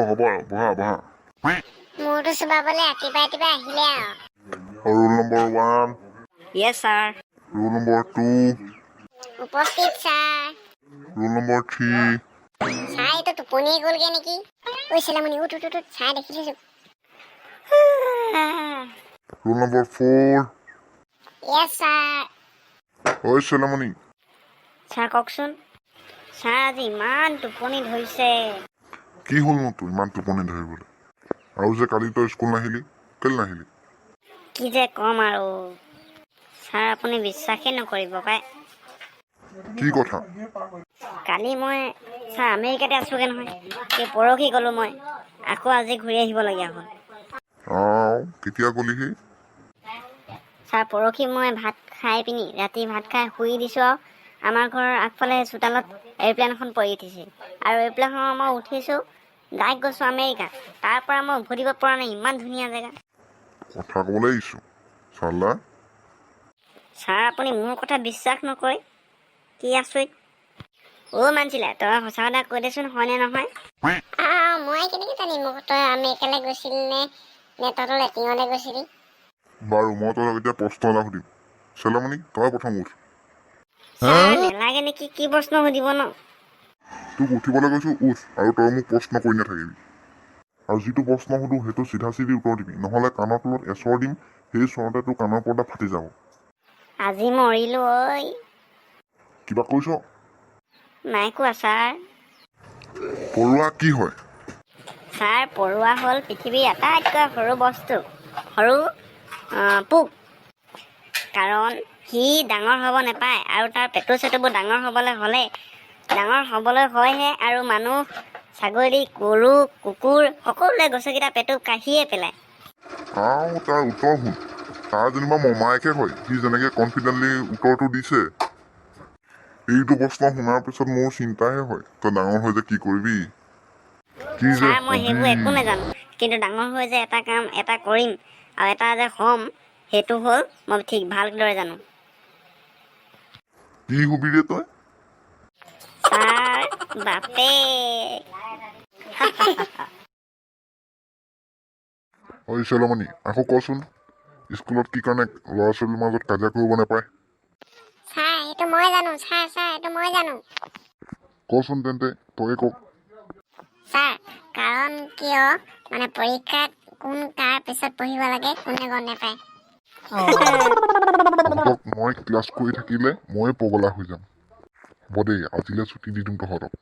হ'ব বহা মোৰতো চুবাবলৈ ৰাতিপুৱাই আহিলে আৰু roll number 1 Yes, sir. Roll number 2 উপস্থিত ছাৰ। ৰোল নম্বৰ 3 ছাৰ এইটো টোপনিয়ে গ'লগে নেকি? ঐ চেলামণি উঠ ছাৰ দেখি থৈছো। ৰোল নম্বৰ 4 য়েছ ছাৰ। ঐ চেলামণি ছাৰ কওকচোন। ছাৰ আজি ইমান টোপনি ধৰিছে। কি হ'লনো তোৰ ইমান টোপনি ধৰিবলৈ? আৰু যে কালি তই স্কুল নাহিলি কেলে নাহিলি? কি যে ক'ম আৰু ছাৰ আপুনি বিশ্বাসেই নকৰিব পাই। কি কথা? কালি মই ছাৰ আমেৰিকাতে আছোগৈ নহয়। সেই পৰহি গ'লোঁ মই, আকৌ আজি ঘূৰি আহিবলগীয়া হ'ল। কেতিয়া গ'লিহি? ছাৰ পৰহি মই ভাত খাই পিনি ৰাতি ভাত খাই শুই দিছোঁ আৰু আমাৰ ঘৰৰ আগফালে চোতালত এৰোপ্লেন এখন পৰি উঠিছে আৰু এৰোপ্লেনখনত মই উঠিছোঁ, ডাইৰেক্ট গৈছোঁ আমেৰিকা। তাৰ পৰা মই উভতিব পৰা নাই, ইমান ধুনীয়া জেগা। কথা ক'বলৈ আহিছোঁ চালা। ছাৰ আপুনি মোৰ কথা বিশ্বাস নকৰে, কি আচৰিত। মানছিলা তই সঁচা কথা কৈ দেচোন, হয়নে নহয়? মই কেনেকৈ জানিম তই আমেৰিকালৈ গৈছিলি নে তহঁতৰ লেটিঙলৈ গৈছিলি? বাৰু মই তই এতিয়া প্ৰশ্ন এটা সুধিম। চেলামণি তই প্ৰথম উঠ। ছাৰ নেলাগে নেকি, কি প্ৰশ্ন সুধিব ন? তোক উঠিবলৈ কৈছোঁ উঠ, আৰু তই মোক প্ৰশ্ন কৰি নাথাকিবি। আৰু যিটো প্ৰশ্ন সুধো সেইটো চিধা চিধি উত্তৰ দিবি, নহ'লে কাণৰ তলত এচৰ দিম, সেই চৰতে তোৰ কাণৰ পৰ্দা ফাটি যাব। আজি মৰিলোঁ ঐ। কিবা কৈছ? নাই কোৱা ছাৰ। পৰুৱা কি হয়? ছাৰ পৰুৱা হ'ল পৃথিৱীৰ আটাইতকৈ সৰু বস্তু, সৰু পোক। কাৰণ সি ডাঙৰ হ'ব নাপায় আৰু তাৰ পেটু চেটুবোৰ ডাঙৰ হ'বলৈ হয়হে, আৰু মানুহ, ছাগলী, গৰু, কুকুৰ সকলোৱে গছকেইটা পেটু কাঢ়িয়ে পেলায়। তাৰ উত্তৰ শুন। তাৰ যেনিবা মমায়েকে হয়, সি যেনেকৈ কনফিডেণ্টলি উত্তৰটো দিছে। এইটো প্ৰশ্ন শুনাৰ পিছত মোৰ চিন্তাহে হয়, তই ডাঙৰ হৈ যে কি কৰিবি। ছাৰ মই সেইবোৰ একো নাজানো, কিন্তু ডাঙৰ হৈ যে এটা কাম এটা কৰিম আৰু এটা যে হ'ম, সেইটো হ'ল মই ঠিক ভালদৰে জানো। কি হবি ৰে তই? ছাৰ বাপেক। ঐ চেলামণি আকৌ কচোন, স্কুলত কি কাৰণে ল'ৰা ছোৱালীৰ মাজত কাজিয়া কৰিব নাপায়? ছাৰ এইটো মই জানো, ছাৰ এইটো মই জানো। কচোন তেন্তে তই কওক। ছাৰ কাৰণ কিয় পৰীক্ষাত কোন কাৰ পিছত পঢ়িব লাগে কোনে গম নাপায়। মই ক্লাছ কৰি থাকিলে ময়ে পগলা হৈ যাম। হ'ব দেই, আজিলৈ ছুটি দি দিম তহঁতক।